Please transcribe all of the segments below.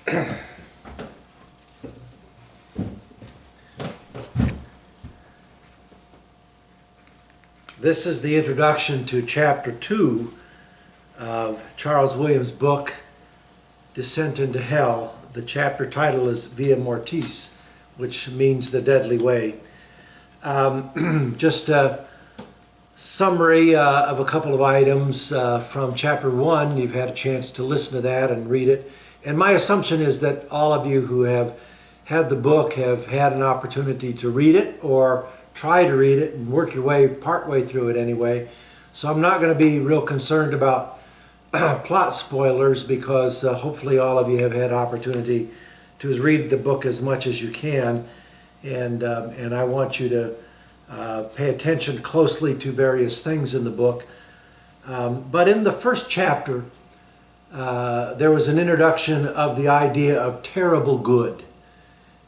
This is the introduction to Chapter 2 of Charles Williams' book, Descent into Hell. The chapter title is Via Mortis, which means the deadly way. Just a summary of a couple of items from Chapter 1. You've had a chance to listen to that and read it. And my assumption is that all of you who have had the book have had an opportunity to read it or try to read it and work your way partway through it anyway. So I'm not going to be real concerned about plot spoilers because hopefully all of you have had opportunity to read the book as much as you can, and I want you to pay attention closely to various things in the book. But in the first chapter, there was an introduction of the idea of terrible good.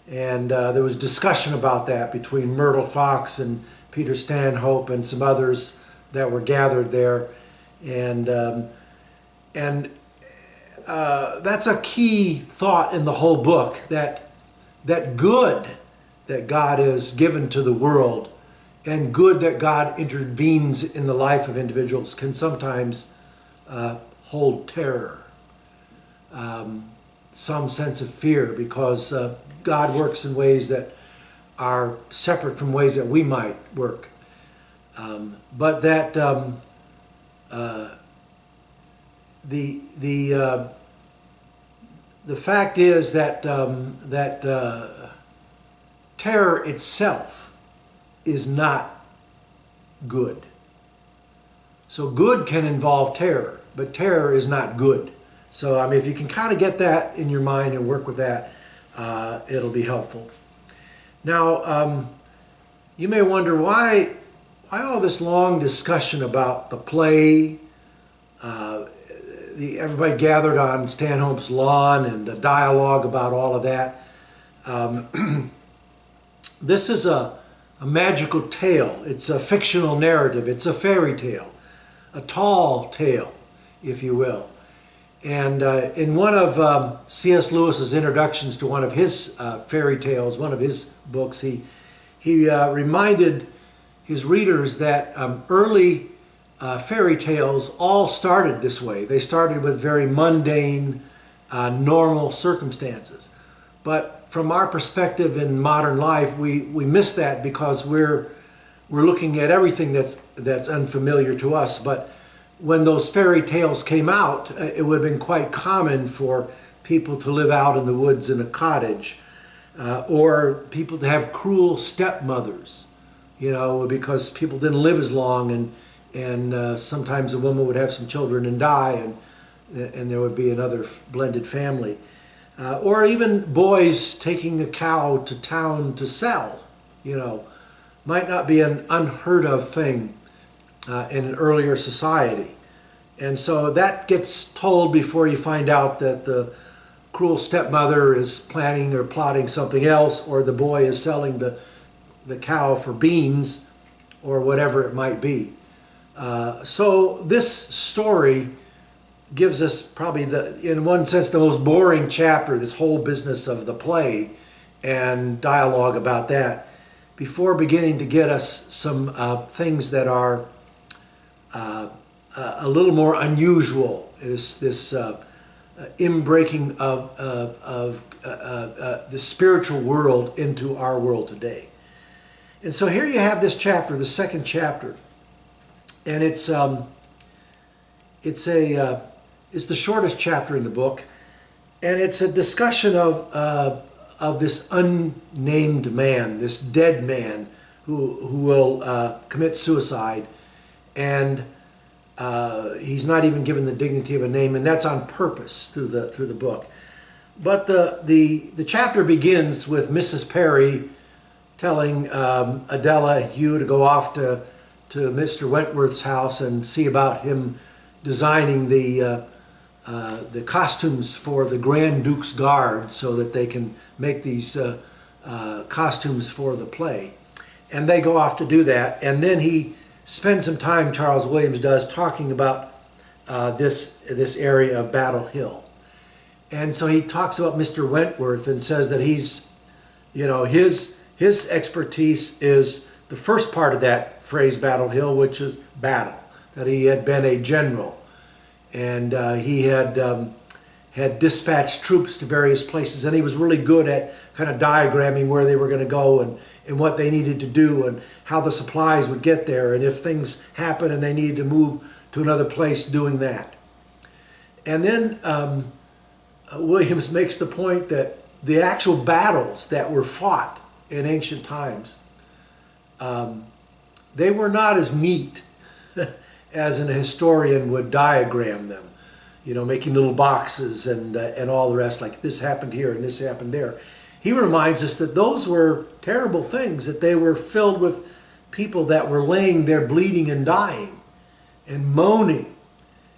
And there was discussion about that between Myrtle Fox and Peter Stanhope and some others that were gathered there. And that's a key thought in the whole book, that good that God has given to the world and good that God intervenes in the life of individuals can sometimes hold terror, some sense of fear, because God works in ways that are separate from ways that we might work. But that the fact is that terror itself is not good. So good can involve terror, but terror is not good. So I mean, if you can kind of get that in your mind and work with that, it'll be helpful. Now, you may wonder why all this long discussion about the play, everybody gathered on Stanhope's lawn and a dialogue about all of that. This is a magical tale. It's a fictional narrative. It's a fairy tale, a tall tale, if you will. And in one of C.S. Lewis's introductions to one of his fairy tales, one of his books, he reminded his readers that early fairy tales all started this way. They started with very mundane, normal circumstances. But from our perspective in modern life, we miss that because we're looking at everything that's unfamiliar to us. But when those fairy tales came out, it would have been quite common for people to live out in the woods in a cottage, or people to have cruel stepmothers, you know, because people didn't live as long, and sometimes a woman would have some children and die, and there would be another blended family. Or even boys taking a cow to town to sell, you know, might not be an unheard of thing in an earlier society. And so that gets told before you find out that the cruel stepmother is planning or plotting something else, or the boy is selling the cow for beans, or whatever it might be. So this story gives us probably, in one sense, the most boring chapter, this whole business of the play and dialogue about that, before beginning to get us some things that are a little more unusual. Is this inbreaking of the spiritual world into our world today. And so here you have this chapter, the second chapter, and it's the shortest chapter in the book, and it's a discussion of this unnamed man, this dead man who will commit suicide, and he's not even given the dignity of a name, and that's on purpose through the book. But the chapter begins with Mrs. Perry telling Adela and Hugh to go off to Mr. Wentworth's house and see about him designing the costumes for the Grand Duke's Guard so that they can make these costumes for the play. And they go off to do that, and then he spends some time, Charles Williams does, talking about this area of Battle Hill. And so he talks about Mr. Wentworth and says that he's, his expertise is the first part of that phrase, Battle Hill, which is battle, that he had been a general. And he had dispatched troops to various places, and he was really good at kind of diagramming where they were going to go and what they needed to do and how the supplies would get there, and if things happened and they needed to move to another place, doing that. And then Williams makes the point that the actual battles that were fought in ancient times, they were not as neat as an historian would diagram them, making little boxes and all the rest, like this happened here and this happened there. He reminds us that those were terrible things, that they were filled with people that were laying there bleeding and dying and moaning.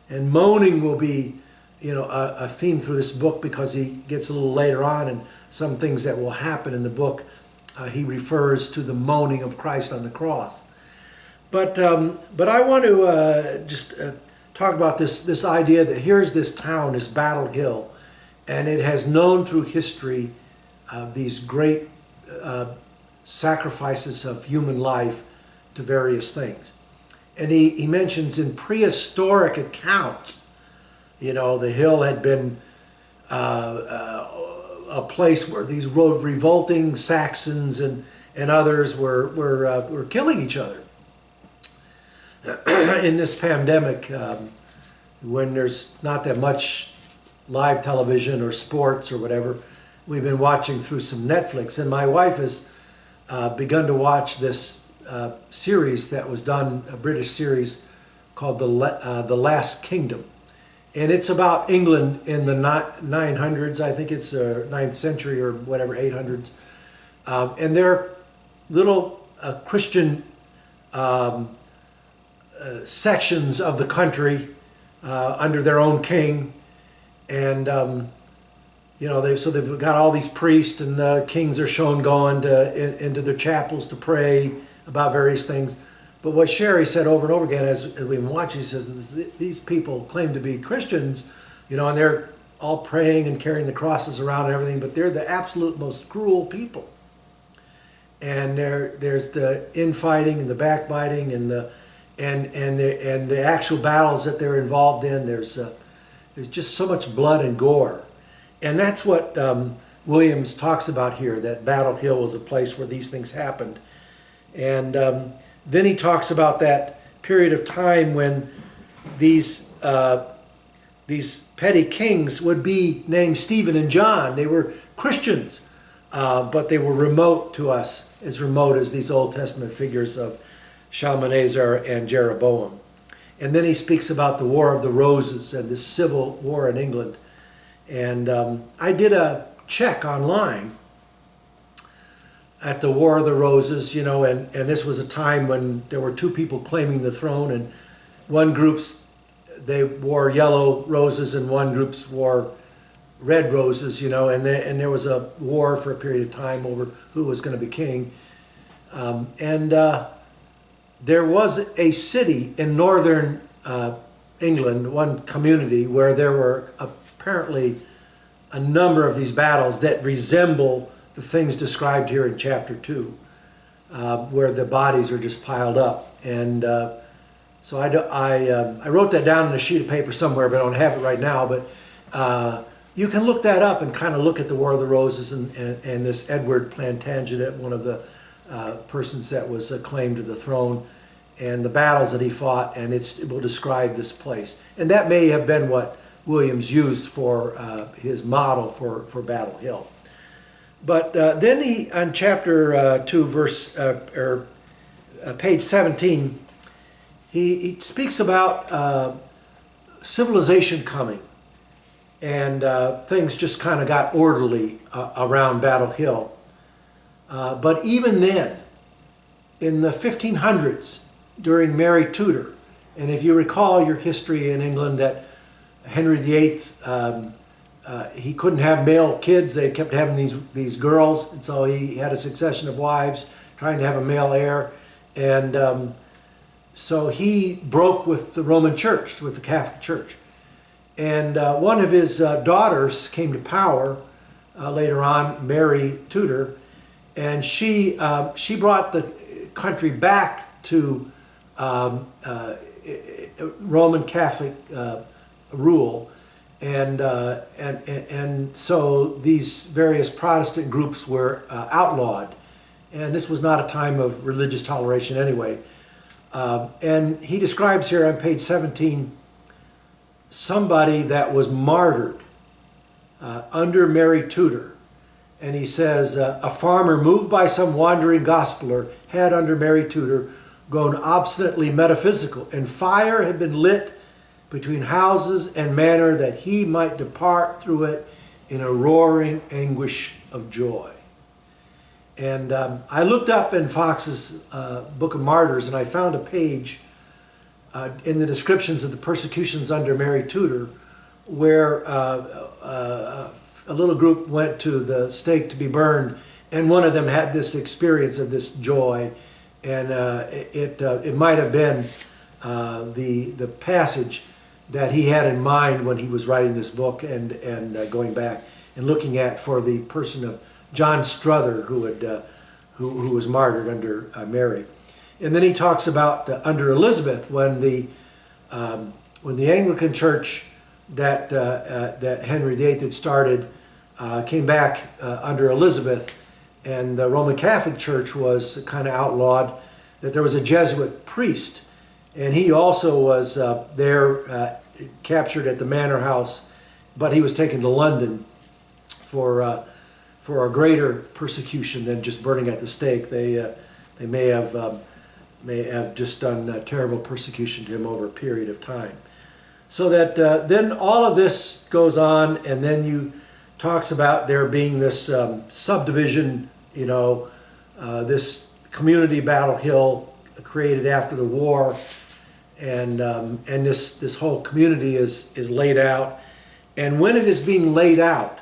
And moaning will be, a theme through this book, because he gets a little later on, and some things that will happen in the book, he refers to the moaning of Christ on the cross. But I want to just talk about this idea that here's this town, this Battle Hill, and it has known through history these great sacrifices of human life to various things. And he mentions in prehistoric accounts, the hill had been a place where these revolting Saxons and others were killing each other. In this pandemic, when there's not that much live television or sports or whatever, we've been watching through some Netflix, and my wife has begun to watch this series that was done, a British series called The Last Kingdom. And it's about England in the 900s, I think it's 9th century or whatever, 800s. And they're little Christian sections of the country under their own king. And, they've got all these priests, and the kings are shown going into their chapels to pray about various things. But what Sherry said over and over again as we've been watching, she says, these people claim to be Christians, and they're all praying and carrying the crosses around and everything, but they're the absolute most cruel people. And there's the infighting and the backbiting and the actual battles that they're involved in. There's just so much blood and gore. And that's what Williams talks about here, that Battle Hill was a place where these things happened. And then he talks about that period of time when these petty kings would be named Stephen and John. They were Christians, but they were remote to us, as remote as these Old Testament figures of Shalmaneser and Jeroboam. And then he speaks about the War of the Roses and the civil war in England. And I did a check online at the War of the Roses, and this was a time when there were two people claiming the throne, and one group's, they wore yellow roses and one group's wore red roses, and there was a war for a period of time over who was going to be king. There was a city in northern England, one community, where there were apparently a number of these battles that resemble the things described here in chapter 2, where the bodies are just piled up. And so I wrote that down on a sheet of paper somewhere, but I don't have it right now. But you can look that up and kind of look at the War of the Roses and this Edward Plantagenet, one of the persons that was claimed to the throne, and the battles that he fought, and it will describe this place. And that may have been what Williams used for his model for Battle Hill. But then he, on chapter 2, page 17, he speaks about civilization coming, and things just kind of got orderly around Battle Hill. But even then, in the 1500s, during Mary Tudor, and if you recall your history in England, that Henry VIII, he couldn't have male kids. They kept having these girls, and so he had a succession of wives trying to have a male heir. And so he broke with the Roman Church, with the Catholic Church. And one of his daughters came to power later on, Mary Tudor, and she brought the country back to Roman Catholic rule, and so these various Protestant groups were outlawed, and this was not a time of religious toleration anyway. And he describes here on page 17 somebody that was martyred under Mary Tudor. And he says, a farmer moved by some wandering gospeler had under Mary Tudor grown obstinately metaphysical, and fire had been lit between houses and manor that he might depart through it in a roaring anguish of joy. And I looked up in Fox's Book of Martyrs, and I found a page in the descriptions of the persecutions under Mary Tudor where a little group went to the stake to be burned, and one of them had this experience of this joy, and it might have been the passage that he had in mind when he was writing this book and going back and looking at for the person of John Struther, who was martyred under Mary. And then he talks about under Elizabeth, when the Anglican Church that Henry VIII had started came back under Elizabeth, and the Roman Catholic Church was kind of outlawed, that there was a Jesuit priest, and he also was captured at the Manor House, but he was taken to London for a greater persecution than just burning at the stake. They may have just done terrible persecution to him over a period of time. So that then all of this goes on, and then you talks about there being this subdivision, this community, Battle Hill, created after the war, and this whole community is laid out. And when it is being laid out,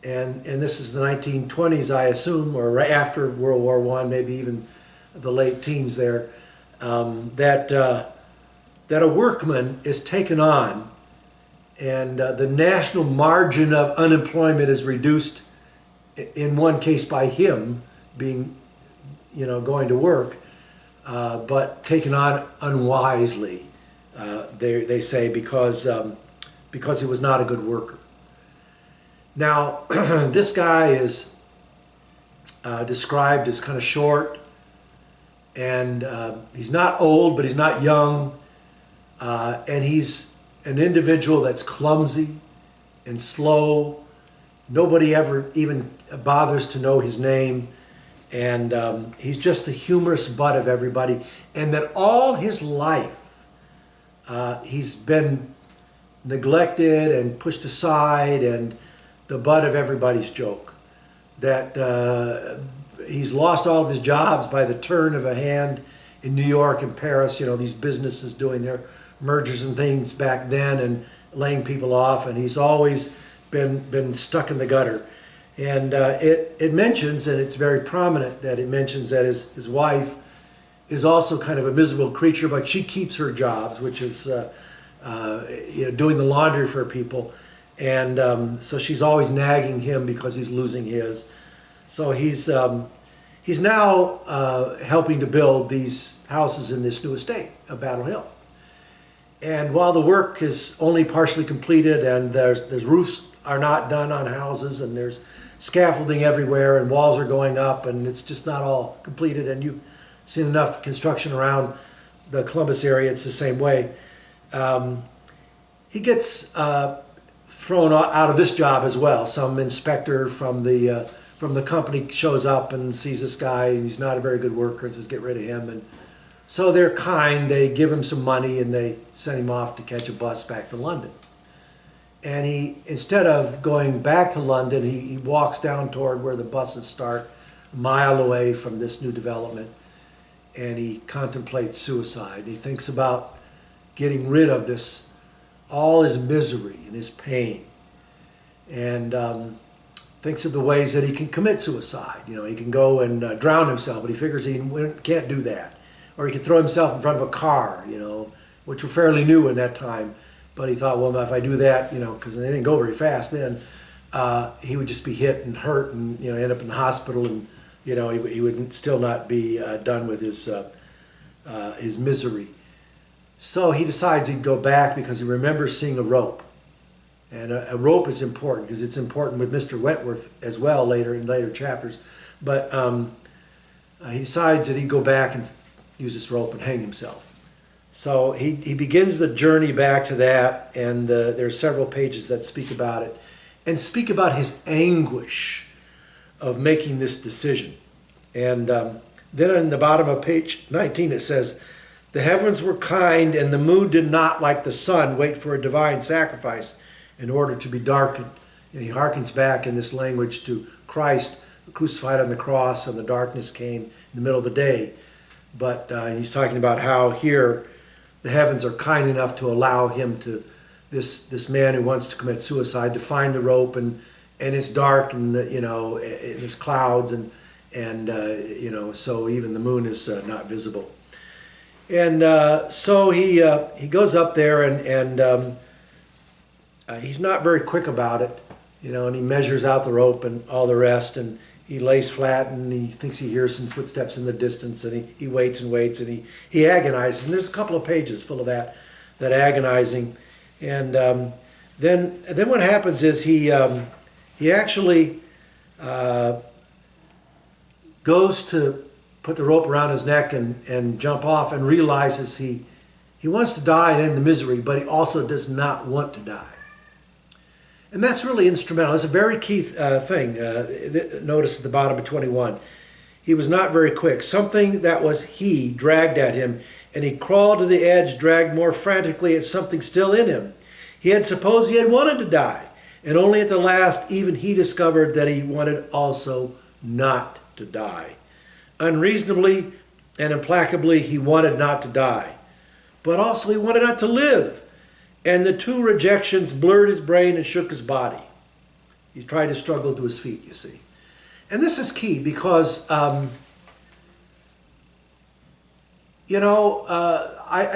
and this is the 1920s, I assume, or right after World War I, maybe even the late teens there, that a workman is taken on, and the national margin of unemployment is reduced, in one case by him being, going to work, but taken on unwisely, they say, because he was not a good worker. Now, this guy is described as kind of short, and he's not old, but he's not young, and he's an individual that's clumsy and slow. Nobody ever even bothers to know his name, and he's just the humorous butt of everybody, and that all his life he's been neglected and pushed aside and the butt of everybody's joke. That he's lost all of his jobs by the turn of a hand in New York and Paris, these businesses doing their mergers and things back then and laying people off, and he's always been stuck in the gutter. And it mentions, and it's very prominent that it mentions that his wife is also kind of a miserable creature, but she keeps her jobs, which is doing the laundry for people. And so she's always nagging him because he's losing his. So he's now helping to build these houses in this new estate of Battle Hill. And while the work is only partially completed, and there's roofs are not done on houses, and there's scaffolding everywhere, and walls are going up, and it's just not all completed, and you've seen enough construction around the Columbus area, it's the same way. He gets thrown out of this job as well. Some inspector from the company shows up and sees this guy, and he's not a very good worker, and says, get rid of him. And so they're kind, they give him some money, and they send him off to catch a bus back to London. And he, instead of going back to London, he walks down toward where the buses start, a mile away from this new development, and he contemplates suicide. He thinks about getting rid of this, all his misery and his pain, and thinks of the ways that he can commit suicide. He can go and drown himself, but he figures he can't do that. Or he can throw himself in front of a car, which were fairly new in that time, But he thought, well, if I do that, because they didn't go very fast then, he would just be hit and hurt and, end up in the hospital, and, he would still not be done with his misery. So he decides he'd go back because he remembers seeing a rope. And a rope is important because it's important with Mr. Wentworth as well in later chapters. But he decides that he'd go back and use this rope and hang himself. So he begins the journey back to that, and there are several pages that speak about it and speak about his anguish of making this decision. And then in the bottom of page 19 it says, "The heavens were kind, and the moon did not, like the sun, wait for a divine sacrifice in order to be darkened." And he harkens back in this language to Christ crucified on the cross, and the darkness came in the middle of the day. But he's talking about how here the heavens are kind enough to allow him to, this man who wants to commit suicide, to find the rope, and it's dark, and there's clouds, and so even the moon is not visible. And so he goes up there, and he's not very quick about it, and he measures out the rope and all the rest, and he lays flat, and he thinks he hears some footsteps in the distance, and he waits and waits, and he agonizes. And there's a couple of pages full of that agonizing. And then what happens is he actually goes to put the rope around his neck and jump off, and realizes he wants to die and end the misery, but he also does not want to die. And that's really instrumental. It's a very key thing. Notice at the bottom of 21. He was not very quick. Something that was he dragged at him, and he crawled to the edge, dragged more frantically at something still in him. He had supposed he had wanted to die, and only at the last even he discovered that he wanted also not to die. Unreasonably and implacably he wanted not to die, but also he wanted not to live. And the two rejections blurred his brain and shook his body. He tried to struggle to his feet, you see. And this is key because, I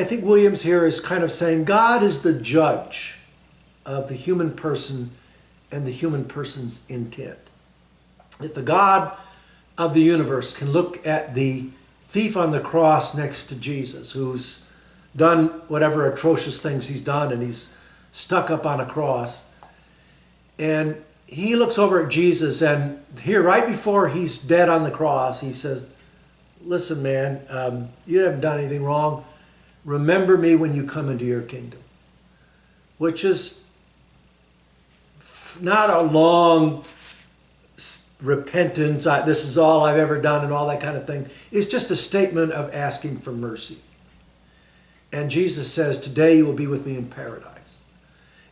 think Williams here is kind of saying God is the judge of the human person and the human person's intent. If the God of the universe can look at the thief on the cross next to Jesus, who's done whatever atrocious things he's done, and he's stuck up on a cross, and he looks over at Jesus, and here right before he's dead on the cross, he says, "Listen, man, you haven't done anything wrong. Remember me when you come into your kingdom." Which is not a long repentance, this is all I've ever done and all that kind of thing. It's just a statement of asking for mercy. And Jesus says, "Today you will be with me in paradise."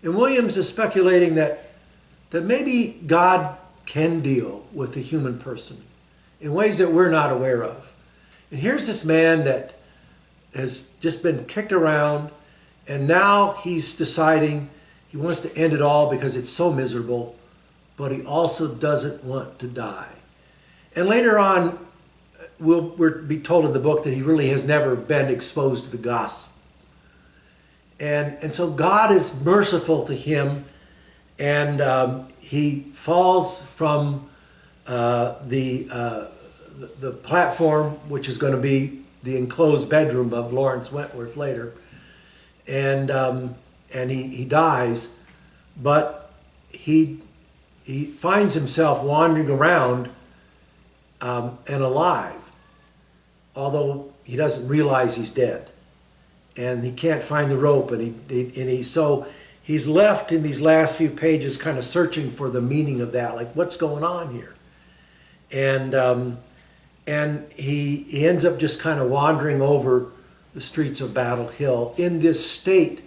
And Williams is speculating that maybe God can deal with the human person in ways that we're not aware of. And here's this man that has just been kicked around, and now he's deciding he wants to end it all because it's so miserable, but he also doesn't want to die. And later on, we'll be told in the book that he really has never been exposed to the gospel. And so God is merciful to him, and he falls from the platform, which is going to be the enclosed bedroom of Lawrence Wentworth later, and he dies, but he finds himself wandering around and alive, although he doesn't realize he's dead, and he can't find the rope, so he's left in these last few pages kind of searching for the meaning of that, like what's going on here, and he ends up just kind of wandering over the streets of Battle Hill in this state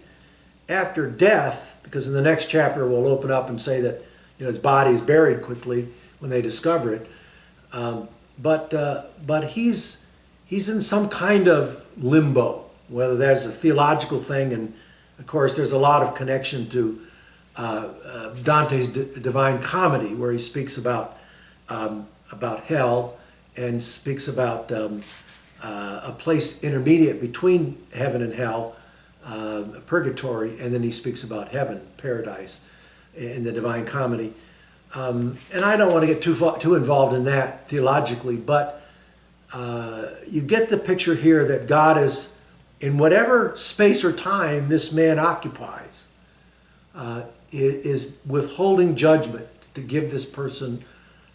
after death, because in the next chapter we'll open up and say that his body is buried quickly when they discover it. But he's in some kind of limbo, whether that's a theological thing, and of course there's a lot of connection to Dante's Divine Comedy, where he speaks about hell and speaks about a place intermediate between heaven and hell, purgatory, and then he speaks about heaven, paradise, in the Divine Comedy. And I don't want to get too involved in that theologically, but you get the picture here that God is, in whatever space or time this man occupies, is withholding judgment to give this person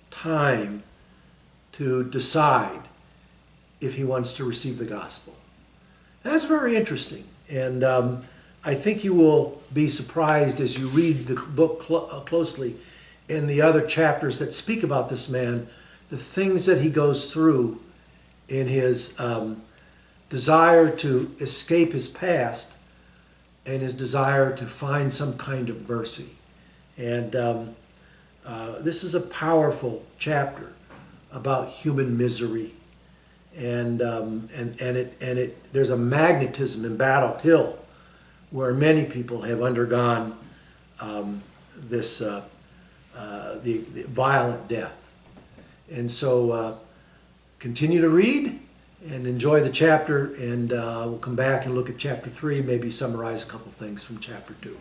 time to decide if he wants to receive the gospel. That's very interesting, and I think you will be surprised as you read the book closely in the other chapters that speak about this man, the things that he goes through in his desire to escape his past and his desire to find some kind of mercy. And this is a powerful chapter about human misery. And there's a magnetism in Battle Hill where many people have undergone this the violent death. And so continue to read and enjoy the chapter, and we'll come back and look at chapter 3, maybe summarize a couple things from chapter 2.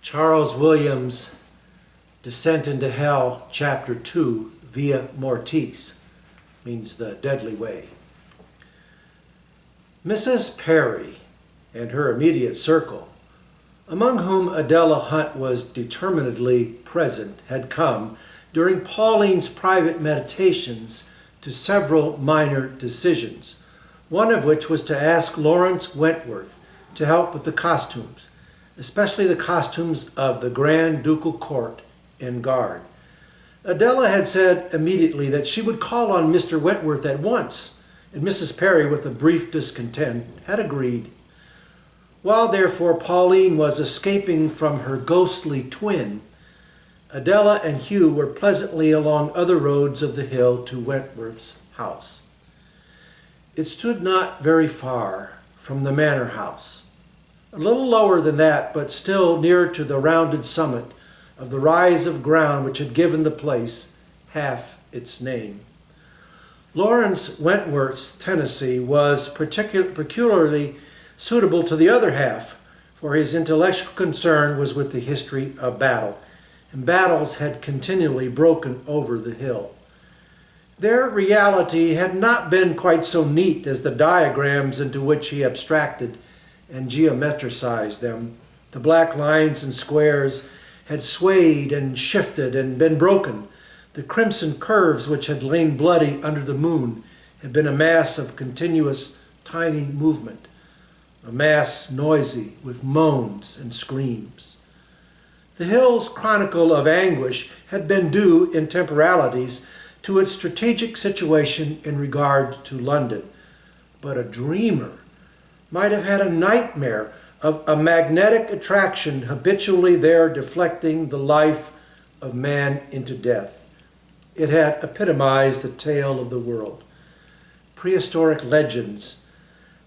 Charles Williams' Descent into Hell, Chapter 2, Via Mortis, means the deadly way. Mrs. Perry and her immediate circle, among whom Adela Hunt was determinedly present, had come, during Pauline's private meditations, to several minor decisions, one of which was to ask Lawrence Wentworth to help with the costumes, especially the costumes of the Grand Ducal Court and Guard. Adela had said immediately that she would call on Mr. Wentworth at once, and Mrs. Perry, with a brief discontent, had agreed. While, therefore, Pauline was escaping from her ghostly twin, Adela and Hugh were pleasantly along other roads of the hill to Wentworth's house. It stood not very far from the manor house, a little lower than that, but still near to the rounded summit of the rise of ground which had given the place half its name. Lawrence Wentworth's tenancy was peculiarly suitable to the other half, for his intellectual concern was with the history of battle, and battles had continually broken over the hill. Their reality had not been quite so neat as the diagrams into which he abstracted and geometricized them. The black lines and squares had swayed and shifted and been broken. The crimson curves which had lain bloody under the moon had been a mass of continuous tiny movement, a mass noisy with moans and screams. The hill's chronicle of anguish had been due in temporalities to its strategic situation in regard to London, but a dreamer might have had a nightmare of a magnetic attraction habitually there deflecting the life of man into death. It had epitomized the tale of the world. Prehistoric legends,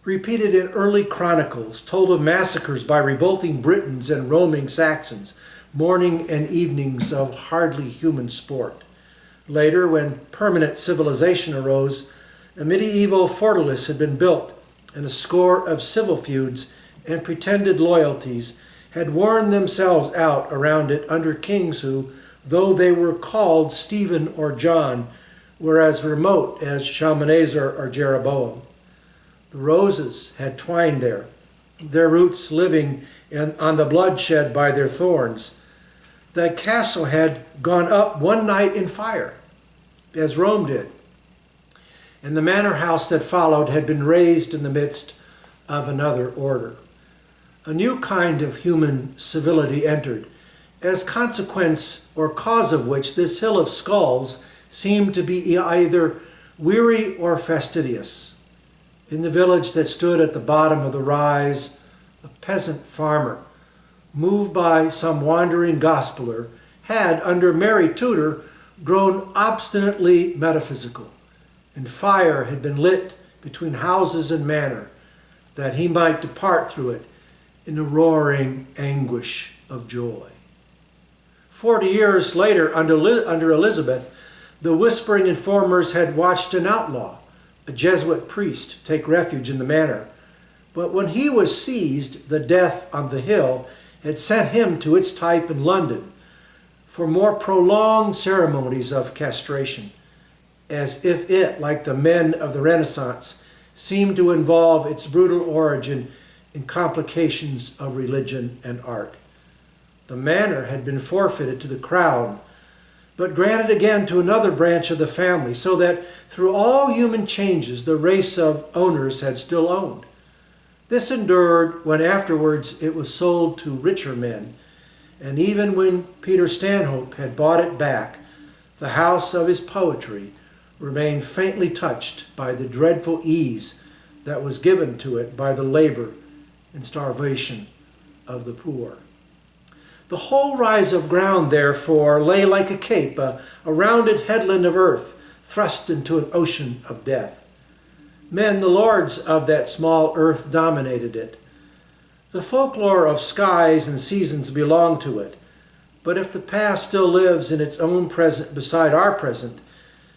repeated in early chronicles, told of massacres by revolting Britons and roaming Saxons, morning and evenings of hardly human sport. Later, when permanent civilization arose, a medieval fortalice had been built, and a score of civil feuds and pretended loyalties had worn themselves out around it under kings who, though they were called Stephen or John, were as remote as Shalmaneser or Jeroboam. The roses had twined there, their roots living on the bloodshed by their thorns. The castle had gone up one night in fire, as Rome did, and the manor house that followed had been raised in the midst of another order. A new kind of human civility entered, as consequence or cause of which this hill of skulls seemed to be either weary or fastidious. In the village that stood at the bottom of the rise, a peasant farmer, moved by some wandering gospeler, had, under Mary Tudor, grown obstinately metaphysical, and fire had been lit between houses and manor, that he might depart through it in the roaring anguish of joy. 40 years later, under Elizabeth, the whispering informers had watched an outlaw, a Jesuit priest, take refuge in the manor. But when he was seized, the death on the hill had sent him to its type in London for more prolonged ceremonies of castration, as if it, like the men of the Renaissance, seemed to involve its brutal origin in complications of religion and art. The manor had been forfeited to the crown, but granted again to another branch of the family, so that through all human changes the race of owners had still owned. This endured when afterwards it was sold to richer men, and even when Peter Stanhope had bought it back, the house of his poetry remained faintly touched by the dreadful ease that was given to it by the labor and starvation of the poor. The whole rise of ground, therefore, lay like a cape, a rounded headland of earth thrust into an ocean of death. Men, the lords of that small earth, dominated it. The folklore of skies and seasons belonged to it, but if the past still lives in its own present beside our present,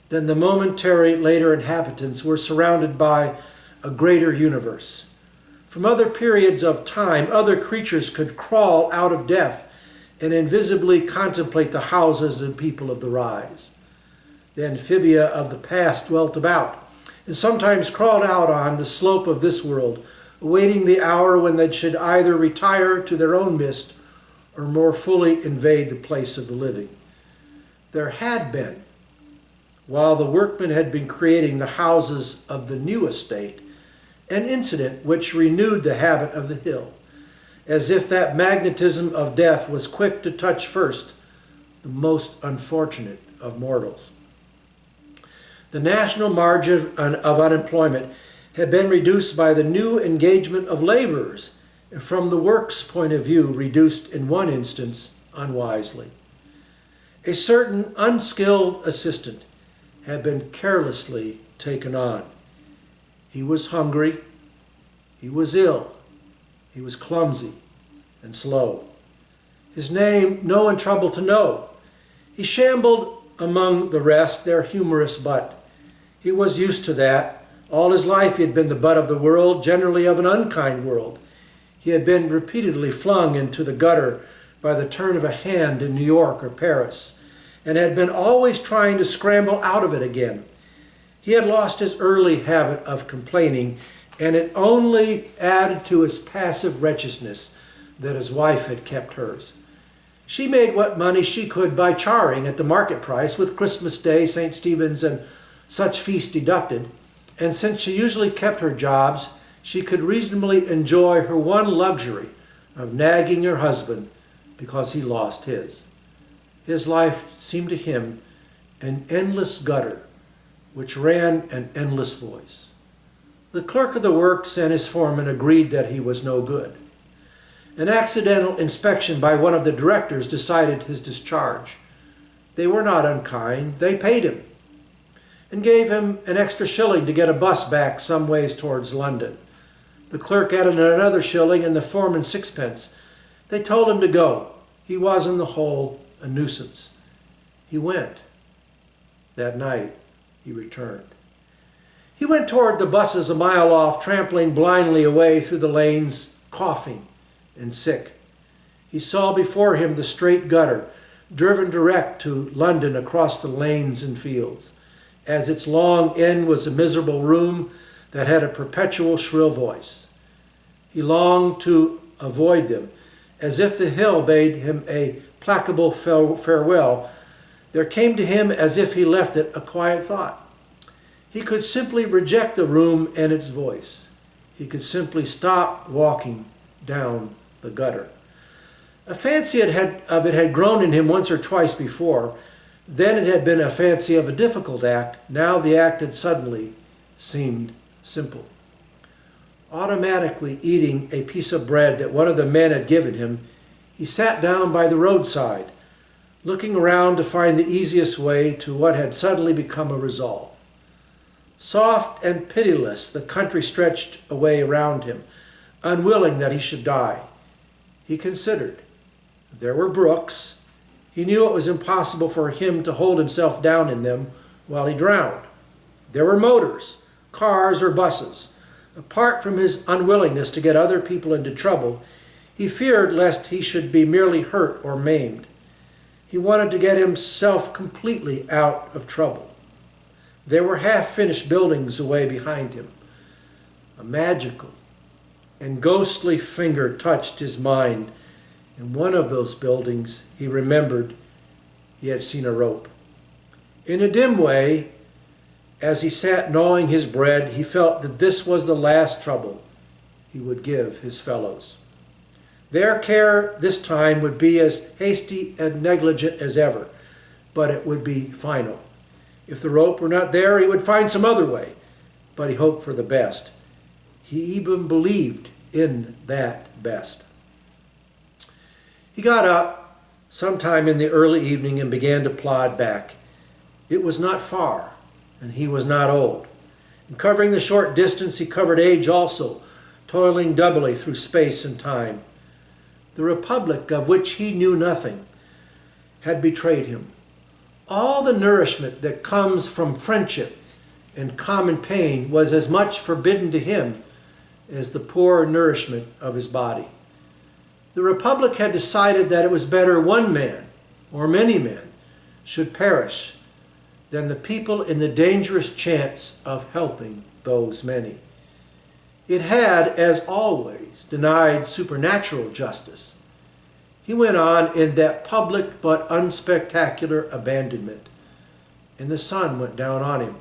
then the momentary later inhabitants were surrounded by a greater universe. From other periods of time, other creatures could crawl out of death and invisibly contemplate the houses and people of the rise. The amphibia of the past dwelt about, and sometimes crawled out on the slope of this world, awaiting the hour when they should either retire to their own mist or more fully invade the place of the living. There had been, while the workmen had been creating the houses of the new estate, an incident which renewed the habit of the hill, as if that magnetism of death was quick to touch first the most unfortunate of mortals. The national margin of unemployment had been reduced by the new engagement of laborers, and from the work's point of view, reduced in one instance unwisely. A certain unskilled assistant had been carelessly taken on. He was hungry, he was ill, he was clumsy and slow. His name no one troubled to know. He shambled among the rest, their humorous butt. He was used to that. All his life he had been the butt of the world, generally of an unkind world. He had been repeatedly flung into the gutter by the turn of a hand in New York or Paris, and had been always trying to scramble out of it again. He had lost his early habit of complaining, and it only added to his passive wretchedness that his wife had kept hers. She made what money she could by charring at the market price, with Christmas Day, St. Stephen's, and such feasts deducted, and since she usually kept her jobs, she could reasonably enjoy her one luxury of nagging her husband because he lost his. His life seemed to him an endless gutter which ran an endless voice. The clerk of the works and his foreman agreed that he was no good. An accidental inspection by one of the directors decided his discharge. They were not unkind. They paid him and gave him an extra shilling to get a bus back some ways towards London. The clerk added another shilling and the foreman sixpence. They told him to go. He was, on the whole, a nuisance. He went. That night, he returned. He went toward the buses a mile off, trampling blindly away through the lanes, coughing and sick. He saw before him the straight gutter, driven direct to London across the lanes and fields. As its long end was a miserable room that had a perpetual shrill voice. He longed to avoid them, as if the hill bade him a placable farewell. There came to him, as if he left it, a quiet thought. He could simply reject the room and its voice. He could simply stop walking down the gutter. A fancy of it had grown in him once or twice before. Then it had been a fancy of a difficult act. Now the act had suddenly seemed simple. Automatically eating a piece of bread that one of the men had given him, he sat down by the roadside, looking around to find the easiest way to what had suddenly become a resolve. Soft and pitiless, the country stretched away around him, unwilling that he should die. He considered. There were brooks. He knew it was impossible for him to hold himself down in them while he drowned. There were motors, cars or buses. Apart from his unwillingness to get other people into trouble, he feared lest he should be merely hurt or maimed. He wanted to get himself completely out of trouble. There were half-finished buildings away behind him. A magical and ghostly finger touched his mind. In one of those buildings, he remembered he had seen a rope. In a dim way, as he sat gnawing his bread, he felt that this was the last trouble he would give his fellows. Their care this time would be as hasty and negligent as ever, but it would be final. If the rope were not there, he would find some other way, but he hoped for the best. He even believed in that best. He got up sometime in the early evening and began to plod back. It was not far, and he was not old. In covering the short distance, he covered age also, toiling doubly through space and time. The republic, of which he knew nothing, had betrayed him. All the nourishment that comes from friendship and common pain was as much forbidden to him as the poor nourishment of his body. The republic had decided that it was better one man, or many men, should perish than the people in the dangerous chance of helping those many. It had, as always, denied supernatural justice. He went on in that public but unspectacular abandonment, and the sun went down on him.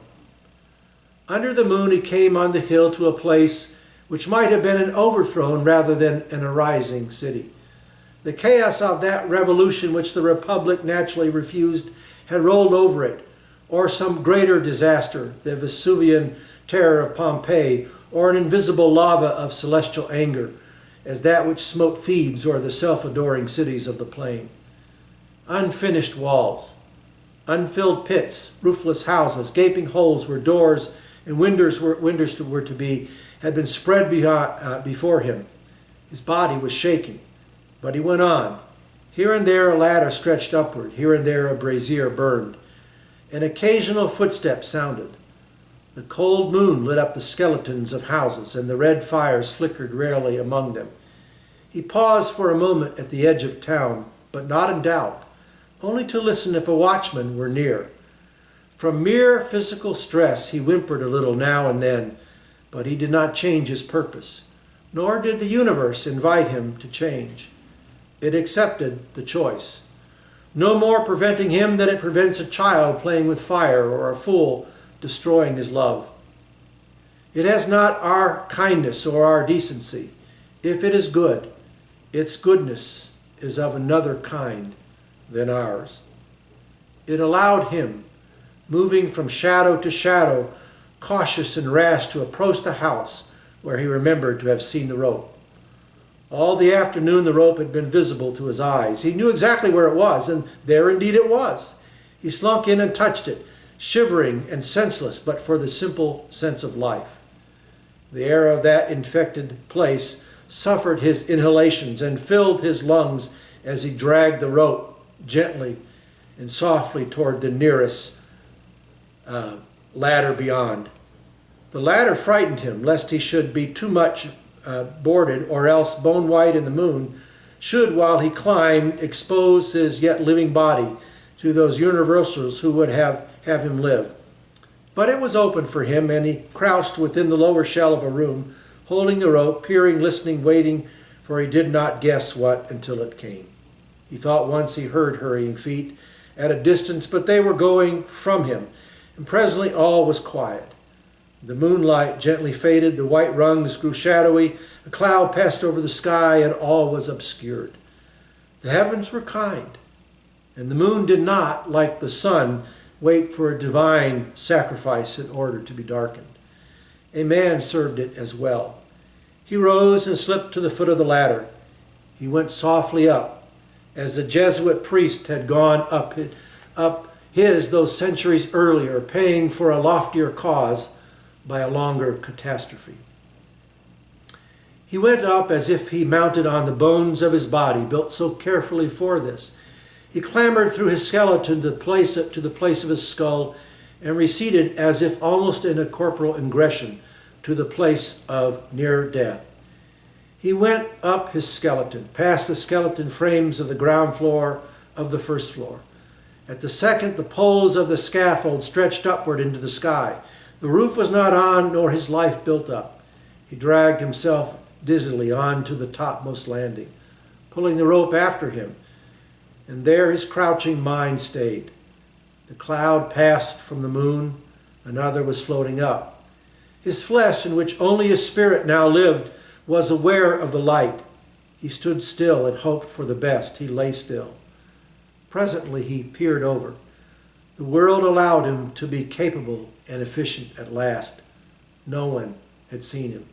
Under the moon he came on the hill to a place which might have been an overthrown rather than an arising city. The chaos of that revolution which the Republic naturally refused had rolled over it, or some greater disaster, the Vesuvian terror of Pompeii, or an invisible lava of celestial anger, as that which smote Thebes or the self-adoring cities of the plain. Unfinished walls, unfilled pits, roofless houses, gaping holes where doors and windows were to be, had been spread before him. His body was shaking, but he went on. Here and there a ladder stretched upward, here and there a brazier burned. An occasional footstep sounded. The cold moon lit up the skeletons of houses, and the red fires flickered rarely among them. He paused for a moment at the edge of town, but not in doubt, only to listen if a watchman were near. From mere physical stress, he whimpered a little now and then, but he did not change his purpose, nor did the universe invite him to change. It accepted the choice, no more preventing him than it prevents a child playing with fire or a fool destroying his love. It has not our kindness or our decency. If it is good, its goodness is of another kind than ours. It allowed him, moving from shadow to shadow, cautious and rash, to approach the house where he remembered to have seen the rope. All the afternoon the rope had been visible to his eyes. He knew exactly where it was, and there indeed it was. He slunk in and touched it, shivering and senseless, but for the simple sense of life. The air of that infected place suffered his inhalations and filled his lungs as he dragged the rope gently and softly toward the nearest ladder beyond. The ladder frightened him, lest he should be too much boarded, or else, bone white in the moon, should, while he climbed, expose his yet living body to those universals who would have him live. But it was open for him, and he crouched within the lower shell of a room, holding the rope, peering, listening, waiting, for he did not guess what until it came. He thought once he heard hurrying feet at a distance, but they were going from him, and presently all was quiet. The moonlight gently faded, the white rungs grew shadowy, a cloud passed over the sky, and all was obscured. The heavens were kind, and the moon did not, like the sun, wait for a divine sacrifice in order to be darkened. A man served it as well. He rose and slipped to the foot of the ladder. He went softly up, as the Jesuit priest had gone up his those centuries earlier, paying for a loftier cause by a longer catastrophe. He went up as if he mounted on the bones of his body, built so carefully for this. He clambered through his skeleton to the place of his skull, and receded as if almost in a corporal ingression to the place of near death. He went up his skeleton, past the skeleton frames of the ground floor of the first floor. At the second, the poles of the scaffold stretched upward into the sky. The roof was not on, nor his life built up. He dragged himself dizzily on to the topmost landing, pulling the rope after him, and there his crouching mind stayed. The cloud passed from the moon, another was floating up. His flesh, in which only his spirit now lived, was aware of the light. He stood still and hoped for the best. He lay still. Presently he peered over. The world allowed him to be capable and efficient at last. No one had seen him.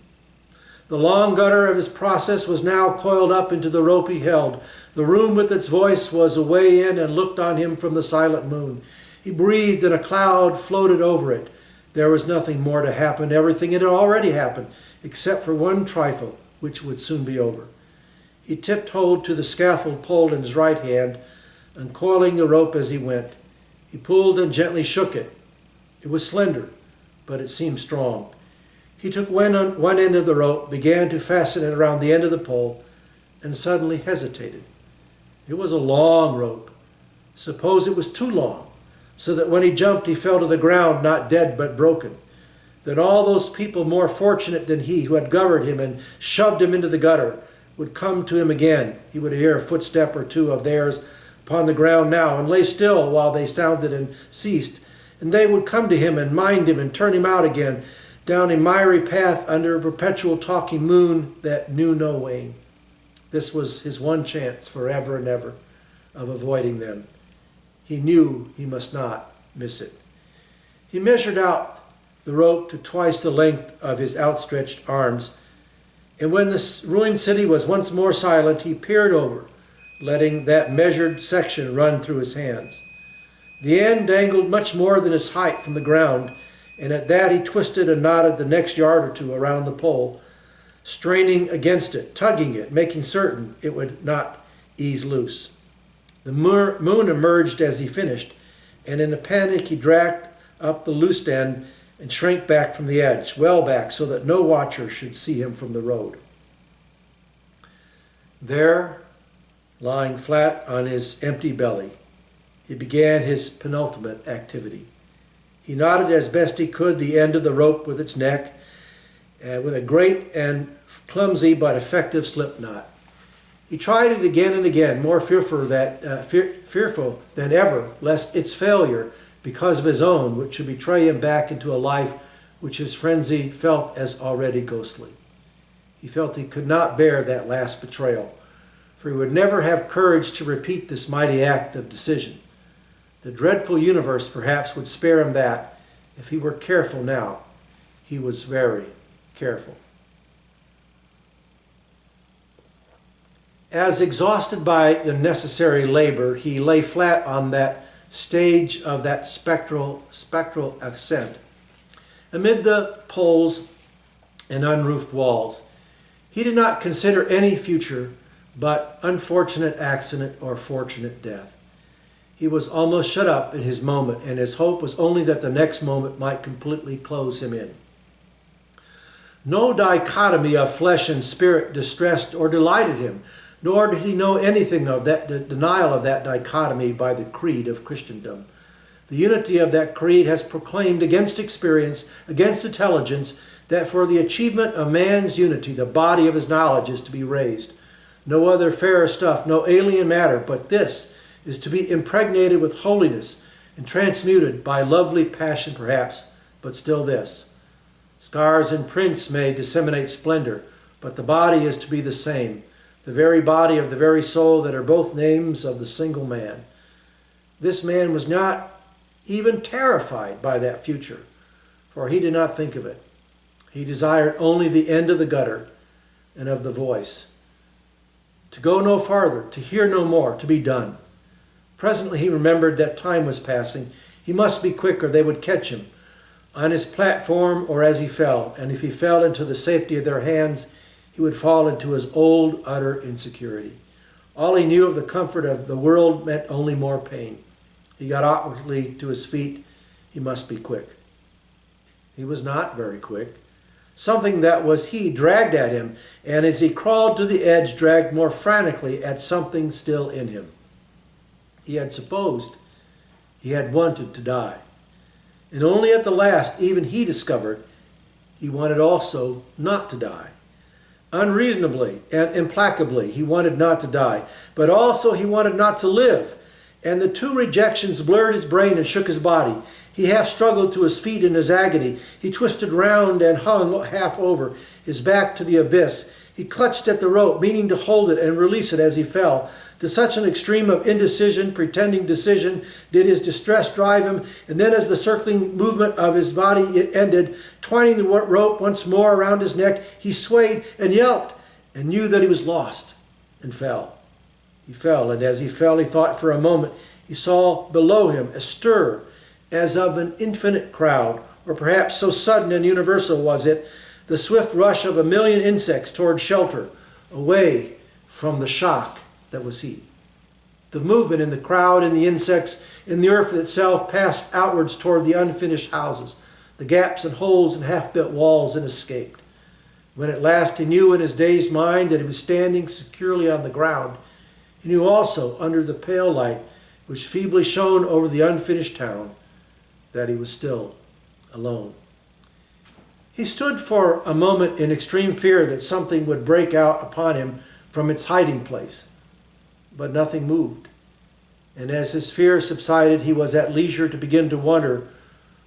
The long gutter of his process was now coiled up into the rope he held. The room with its voice was away in and looked on him from the silent moon. He breathed and a cloud floated over it. There was nothing more to happen. Everything had already happened, except for one trifle, which would soon be over. He tiptoed to the scaffold pole in his right hand, uncoiling the rope as he went. He pulled and gently shook it. It was slender, but it seemed strong. He took one end of the rope, began to fasten it around the end of the pole, and suddenly hesitated. It was a long rope. Suppose it was too long, so that when he jumped he fell to the ground, not dead but broken. That all those people more fortunate than he who had governed him and shoved him into the gutter would come to him again. He would hear a footstep or two of theirs upon the ground now, and lay still while they sounded and ceased. And they would come to him and mind him and turn him out again, down a miry path under a perpetual talking moon that knew no wane. This was his one chance forever and ever of avoiding them. He knew he must not miss it. He measured out the rope to twice the length of his outstretched arms, and when the ruined city was once more silent, he peered over, letting that measured section run through his hands. The end dangled much more than his height from the ground, and at that he twisted and knotted the next yard or two around the pole, straining against it, tugging it, making certain it would not ease loose. The moon emerged as he finished, and in a panic he dragged up the loose end and shrank back from the edge, well back, so that no watcher should see him from the road. There, lying flat on his empty belly, he began his penultimate activity. He knotted as best he could the end of the rope with its neck, with a great and clumsy but effective slip knot. He tried it again and again, more fearful than ever, lest its failure, because of his own, which should betray him back into a life which his frenzy felt as already ghostly. He felt he could not bear that last betrayal, for he would never have courage to repeat this mighty act of decision. The dreadful universe perhaps would spare him that, if he were careful now. He was very careful. As exhausted by the necessary labor, he lay flat on that stage of that spectral ascent, amid the poles and unroofed walls. He did not consider any future but unfortunate accident or fortunate death. He was almost shut up in his moment, and his hope was only that the next moment might completely close him in. No dichotomy of flesh and spirit distressed or delighted him, nor did he know anything of that denial of that dichotomy by the creed of Christendom. The unity of that creed has proclaimed against experience, against intelligence, that for the achievement of man's unity, the body of his knowledge is to be raised. No other fairer stuff, no alien matter, but this is to be impregnated with holiness and transmuted by lovely passion perhaps, but still this. Scars and prints may disseminate splendor, but the body is to be the same, the very body of the very soul that are both names of the single man. This man was not even terrified by that future, for he did not think of it. He desired only the end of the gutter and of the voice. to go no farther, to hear no more, to be done. Presently he remembered that time was passing. He must be quick or they would catch him, on his platform or as he fell, and if he fell into the safety of their hands, he would fall into his old, utter insecurity. All he knew of the comfort of the world meant only more pain. He got awkwardly to his feet. He must be quick. He was not very quick. Something that was he dragged at him, and as he crawled to the edge, dragged more frantically at something still in him. He had supposed, he had wanted to die. And only at the last, even he discovered, he wanted also not to die. Unreasonably and implacably, he wanted not to die, but also he wanted not to live. And the two rejections blurred his brain and shook his body. He half struggled to his feet in his agony. He twisted round and hung half over, his back to the abyss. He clutched at the rope, meaning to hold it and release it as he fell. To such an extreme of indecision, pretending decision, did his distress drive him, and then as the circling movement of his body ended, twining the rope once more around his neck, he swayed and yelped and knew that he was lost and fell. He fell, and as he fell, he thought for a moment he saw below him a stir as of an infinite crowd, or perhaps so sudden and universal was it, the swift rush of a million insects toward shelter, away from the shock that was he. The movement in the crowd, in the insects, in the earth itself passed outwards toward the unfinished houses, the gaps and holes in half-built walls, and escaped. When at last he knew in his dazed mind that he was standing securely on the ground, he knew also, under the pale light which feebly shone over the unfinished town, that he was still alone. He stood for a moment in extreme fear that something would break out upon him from its hiding place. But nothing moved. And as his fear subsided, he was at leisure to begin to wonder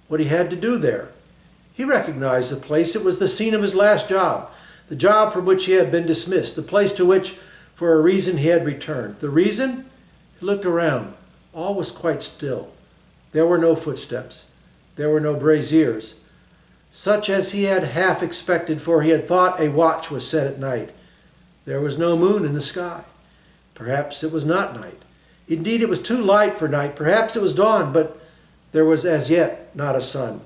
what he had to do there. He recognized the place. It was the scene of his last job, the job from which he had been dismissed, the place to which, for a reason, he had returned. The reason? He looked around. All was quite still. There were no footsteps. There were no braziers, such as he had half expected, for he had thought a watch was set at night. There was no moon in the sky. Perhaps it was not night. Indeed, it was too light for night. Perhaps it was dawn, but there was as yet not a sun.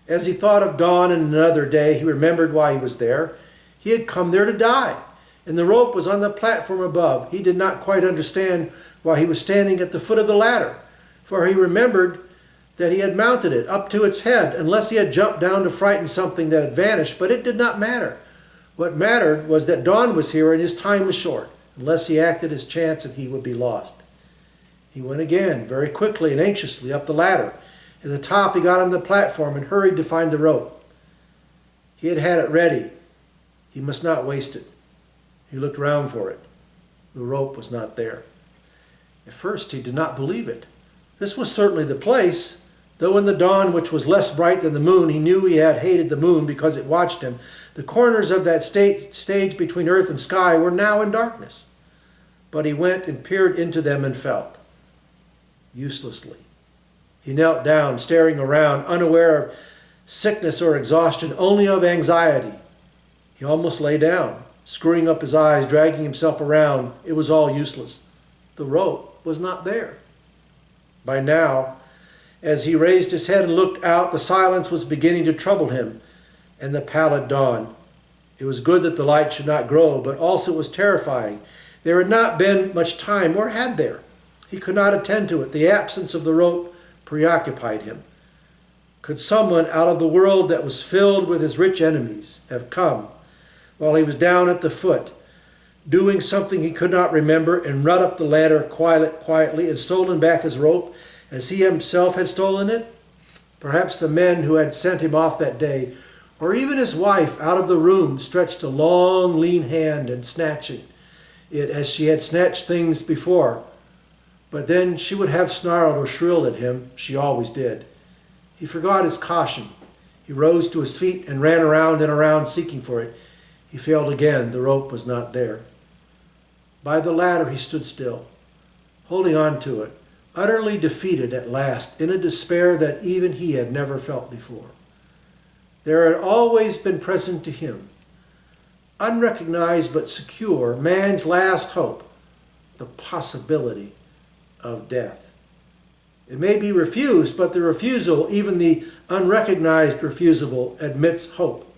As he thought of dawn and another day, he remembered why he was there. He had come there to die, and the rope was on the platform above. He did not quite understand why he was standing at the foot of the ladder, for he remembered that he had mounted it up to its head, unless he had jumped down to frighten something that had vanished, but it did not matter. What mattered was that dawn was here and his time was short. Unless he acted his chance and he would be lost. He went again, very quickly and anxiously, up the ladder. At the top he got on the platform and hurried to find the rope. He had had it ready. He must not waste it. He looked round for it. The rope was not there. At first he did not believe it. This was certainly the place, though in the dawn, which was less bright than the moon, he knew he had hated the moon because it watched him. The corners of that stage between earth and sky were now in darkness. But he went and peered into them and felt. Uselessly. He knelt down, staring around, unaware of sickness or exhaustion, only of anxiety. He almost lay down, screwing up his eyes, dragging himself around. It was all useless. The rope was not there. By now, as he raised his head and looked out, the silence was beginning to trouble him, and the pallid dawn. It was good that the light should not grow, but also it was terrifying. There had not been much time, or had there? He could not attend to it. The absence of the rope preoccupied him. Could someone out of the world that was filled with his rich enemies have come while he was down at the foot, doing something he could not remember, and run up the ladder quietly and stolen back his rope as he himself had stolen it? Perhaps the men who had sent him off that day, or even his wife out of the room, stretched a long, lean hand and snatching it as she had snatched things before. But then she would have snarled or shrilled at him. She always did. He forgot his caution. He rose to his feet and ran around and around seeking for it. He failed again. The rope was not there. By the ladder he stood still, holding on to it, utterly defeated at last, in a despair that even he had never felt before. There had always been present to him unrecognized but secure, man's last hope, the possibility of death. It may be refused, but the refusal, even the unrecognized refusal, admits hope.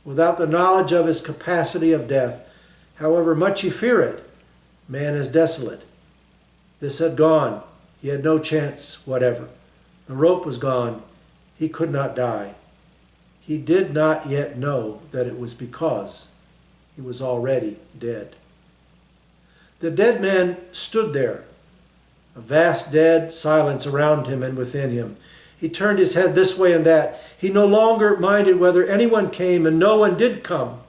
Without the knowledge of his capacity of death, however much he fear it, man is desolate. This had gone. He had no chance whatever. The rope was gone. He could not die. He did not yet know that it was because he was already dead. The dead man stood there, a vast dead silence around him and within him. He turned his head this way and that. He no longer minded whether anyone came, and no one did come.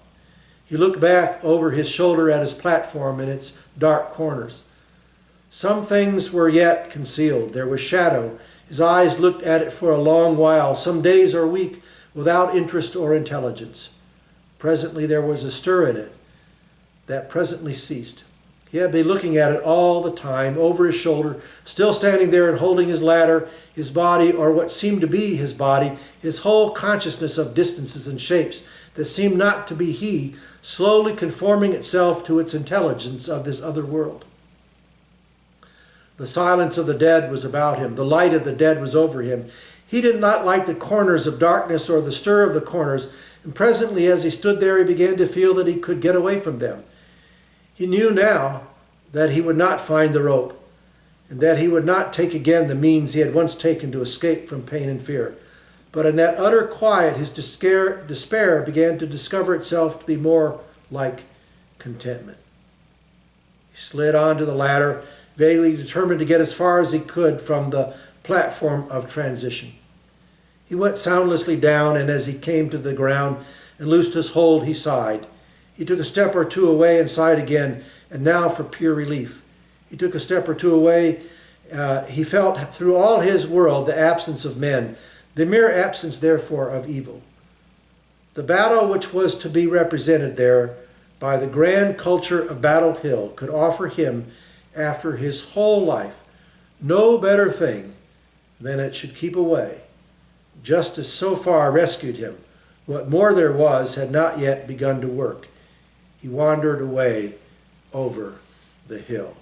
He looked back over his shoulder at his platform in its dark corners. Some things were yet concealed. There was shadow. His eyes looked at it for a long while, some days or a week, without interest or intelligence. Presently there was a stir in it that presently ceased. He had been looking at it all the time, over his shoulder, still standing there and holding his ladder, his body, or what seemed to be his body, his whole consciousness of distances and shapes that seemed not to be he, slowly conforming itself to its intelligence of this other world. The silence of the dead was about him. The light of the dead was over him. He did not like the corners of darkness or the stir of the corners, and presently as he stood there he began to feel that he could get away from them. He knew now that he would not find the rope, and that he would not take again the means he had once taken to escape from pain and fear. But in that utter quiet his despair began to discover itself to be more like contentment. He slid onto the ladder, vaguely determined to get as far as he could from the platform of transition. He went soundlessly down, and as he came to the ground and loosed his hold, he sighed. He took a step or two away and sighed again, and now for pure relief. He took a step or two away. He felt through all his world the absence of men, the mere absence, therefore, of evil. The battle which was to be represented there by the grand culture of Battle Hill could offer him, after his whole life, no better thing than it should keep away. Justice so far rescued him. What more there was had not yet begun to work. He wandered away over the hill.